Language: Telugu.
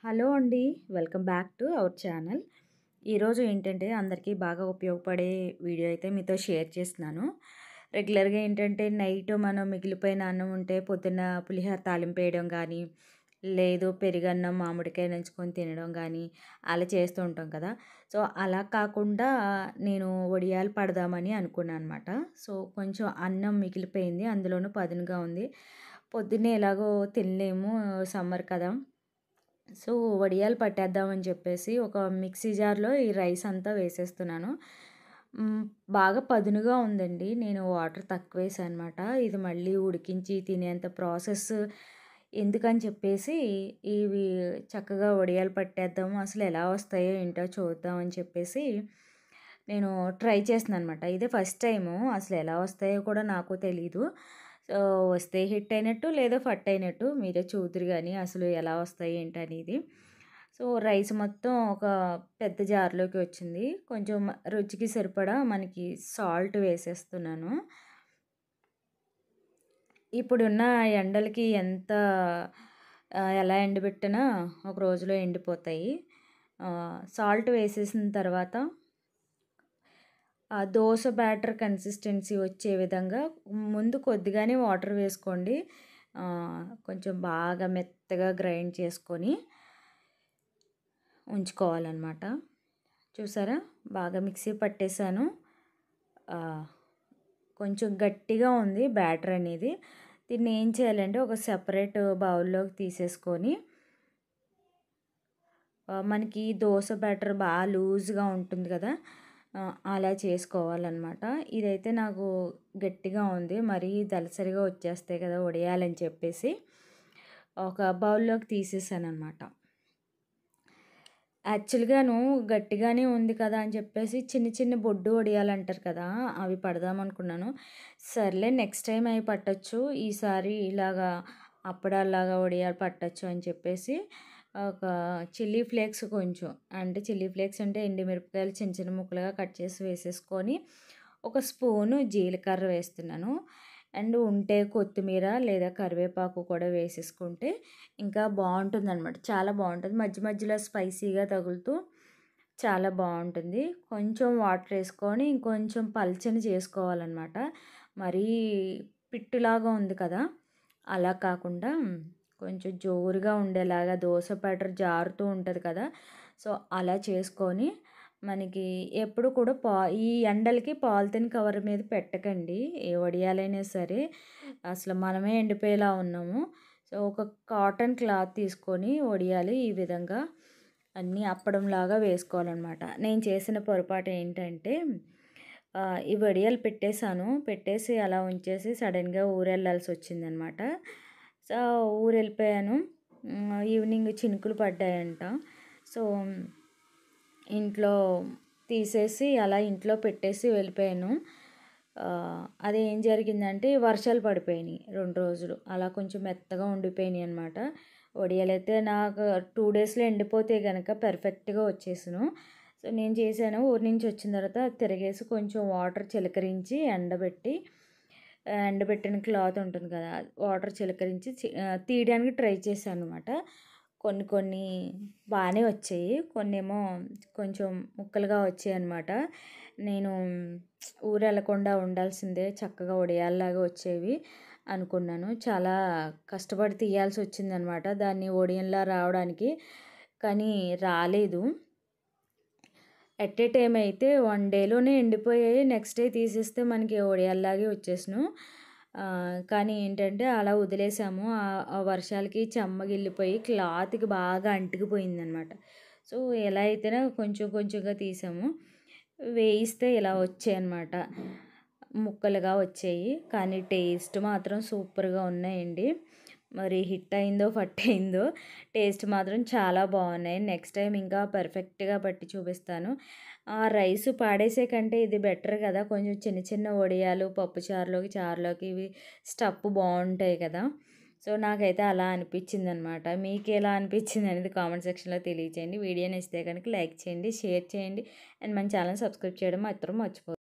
హలో అండి. Welcome back to our channel. ఈరోజు ఏంటంటే అందరికీ బాగా ఉపయోగపడే వీడియో అయితే మీతో షేర్ చేస్తున్నాను. రెగ్యులర్‌గా ఏంటంటే నైట్ మనం మిగిలిపోయిన అన్నం ఉంటే పొద్దున్న పులిహోర తాలింపు వేయడం గానీ, లేదు పెరుగన్నం మామిడికాయ నంచుకొని తినడం గానీ అలా చేస్తూ ఉంటాం కదా! సో, అలా కాకుండా నేను వడియాలు పడదామని అనుకున్నాను అనమాట. సో, కొంచెం అన్నం మిగిలిపోయింది. అందులోనూ పదునుగా ఉంది. పొద్దున్నే ఎలాగో తినలేము సమ్మర్ కదా! సో, వడియాలు పట్టేద్దామని చెప్పేసి ఒక మిక్సీ జార్‌లో ఈ రైస్ అంతా వేసేస్తున్నాను. హ్మ్. బాగా పదునుగా ఉందండి. నేను వాటర్ తక్కువేసానమాట. ఇది మళ్ళీ ఉడికించి తినేంత ప్రాసెస్ ఎందుకని చెప్పేసి ఇవి చక్కగా వడియాలు పట్టేద్దాము. అసలు ఎలా వస్తాయో ఏంటో చూద్దాం అని చెప్పేసి నేను ట్రై చేస్తున్నాననమాట. ఇదే ఫస్ట్ టైము. అసలు ఎలా వస్తాయో కూడా నాకు తెలీదు. సో, వస్తే హిట్ అయినట్టు లేదా ఫట్ అయినట్టు మీరే చూద్దురు గానీ అసలు ఎలా వస్తాయి ఏంటనేది. సో, రైస్ మొత్తం ఒక పెద్ద జార్‌లోకి వచ్చింది. కొంచెం రుచికి సరిపడా మనకి సాల్ట్ వేసేస్తున్నాను. ఇప్పుడున్న ఎండలకి ఎంత ఎలా ఎండబెట్టినా ఒక రోజులో ఎండిపోతాయి. సాల్ట్ వేసేసిన తర్వాత దోస బ్యాటర్ కన్సిస్టెన్సీ వచ్చే విధంగా ముందు కొద్దిగానే వాటర్ వేసుకోండి. కొంచెం బాగా మెత్తగా గ్రైండ్ చేసుకొని ఉంచుకోవాలనమాట. చూసారా? బాగా మిక్సీ పట్టేసాను. కొంచెం గట్టిగా ఉంది బ్యాటర్ అనేది. దీన్ని ఏం చేయాలంటే ఒక సెపరేట్ బౌల్‌లోకి తీసేసుకొని మనకి దోస బ్యాటర్ బాగా లూజ్‌గా ఉంటుంది కదా! అలా చేసుకోవాలనమాట. ఇదైతే నాకు గట్టిగా ఉంది. మరీ దళసరిగా వచ్చేస్తాయి కదా! వడియాలని చెప్పేసి ఒక బౌల్‌లోకి తీసేసాననమాట. యాక్చువల్‌గాను గట్టిగానే ఉంది కదా అని చెప్పేసి చిన్న చిన్న బొడ్డు వడియాలంటారు కదా! అవి పడదామనుకున్నాను. సర్లే నెక్స్ట్ టైమ్ అవి పట్టొచ్చు. ఈసారి ఇలాగా అప్పడాల్లాగా వడియాలు పట్టొచ్చు అని చెప్పేసి ఒక చిల్లీ ఫ్లేక్స్ కొంచెం అంటే చిల్లీ ఫ్లేక్స్ అంటే ఎండుమిరపకాయలు చిన్న చిన్న ముక్కలుగా కట్ చేసి వేసేసుకొని ఒక స్పూను జీలకర్ర వేస్తున్నాను. అండ్ ఉంటే కొత్తిమీర లేదా కరివేపాకు కూడా వేసేసుకుంటే ఇంకా బావుంటుందనమాట. చాలా బావుంటుంది. మధ్య మధ్యలో స్పైసీగా తగులుతూ చాలా బావుంటుంది. కొంచెం వాటర్ ఏసుకొని ఇంకొంచెం పల్చని చేసుకోవాలనమాట. మరీ పిట్టులాగా ఉంది కదా! అలా కాకుండా కొంచెం జోరుగా ఉండేలాగా దోస బ్యాటర్ జారుతూ ఉంటది కదా! సో, అలా చేసుకొని మనకి ఎప్పుడు కూడా ఈ ఎండలకి పాలిథీన్ కవర్ మీద పెట్టకండి. ఏ వడియాలైనా సరే. అసలు మనమే ఎండిపోయేలా ఉన్నాము. సో, ఒక కాటన్ క్లాత్ తీసుకొని వడియాలు ఈ విధంగా అన్నీ అప్పడంలాగా వేసుకోవాలనమాట. నేను చేసిన పొరపాటు ఏంటంటే ఈ వడియాలు పెట్టేసాను. పెట్టేసి అలా ఉంచేసి సడెన్‌గా ఊరెళ్ళాల్సొచ్చిందనమాట. సో, ఊరెళ్ళిపోయాను. ఈవినింగ్ చినుకులు పడ్డాయంట. సో, ఇంట్లో తీసేసి అలా ఇంట్లో పెట్టేసి వెళ్ళిపోయాను. అది ఏం జరిగిందంటే వర్షాలు పడిపోయినాయి 2 రోజులు. అలా కొంచెం మెత్తగా ఉండిపోయినాయనమాట. వడియాలైతే నాకు 2 డేస్‌లో ఎండిపోతే గనక పర్ఫెక్ట్‌గా వచ్చేసును. సో, నేను చేశాను ఊరు నుంచి వచ్చిన తర్వాత తిరగేసి కొంచెం వాటర్ చిలకరించి ఎండబెట్టిన క్లాత్ ఉంటుంది కదా! వాటర్ చిలకరించి తీయడానికి ట్రై చేశాననమాట. కొన్ని కొన్ని బానే వచ్చాయి. కొన్నేమో కొంచెం ముక్కలుగా వచ్చాయన్నమాట. నేను ఊరెళ్ళకుండా ఉండాల్సిందే చక్కగా వడియాల్లాగా వచ్చేవి అనుకున్నాను. చాలా కష్టపడి తీయాల్సొచ్చిందనమాట దాన్ని వడియంలా రావడానికి. కానీ రాలేదు. ఎట్ ఏ టైమ్ అయితే 1 డేలోనే ఎండిపోయాయి. నెక్స్ట్ డే తీసేస్తే మనకి వడియాల్లాగే వచ్చేసును. కానీ ఏంటంటే అలా వదిలేసాము. ఆ వర్షాలకి చెమ్మగిల్లిపోయి క్లాత్‌కి బాగా అంటుకుపోయిందనమాట. సో, ఎలా అయితేనో కొంచెం కొంచెంగా తీసాము. వేయిస్తే ఇలా వచ్చాయన్నమాట. ముక్కలుగా వచ్చాయి. కానీ టేస్ట్ మాత్రం సూపర్‌గా ఉన్నాయండి. మరి హిట్ అయిందో, ఫట్ అయిందో టేస్ట్ మాత్రం చాలా బాగున్నాయి. నెక్స్ట్ టైం ఇంకా పర్ఫెక్ట్‌గా పట్టి చూపిస్తాను. ఆ రైస్ పాడేసే కంటే ఇది బెటర్ కదా! కొంచెం చిన్న చిన్న వడియాలు పప్పుచారులోకి, చారులోకి ఇవి స్టఫ్ బావుంటాయి కదా! సో, నాకైతే అలా అనిపించిందనమాట. మీకెలా అనిపించింది అనేది కామెంట్ సెక్షన్‌లో తెలియచేయండి. వీడియో నచ్చితే కనుక లైక్ చేయండి, షేర్ చేయండి అండ్ మన ఛానెల్ సబ్స్క్రైబ్ చేయడం మాత్రం మర్చిపోవద్దు.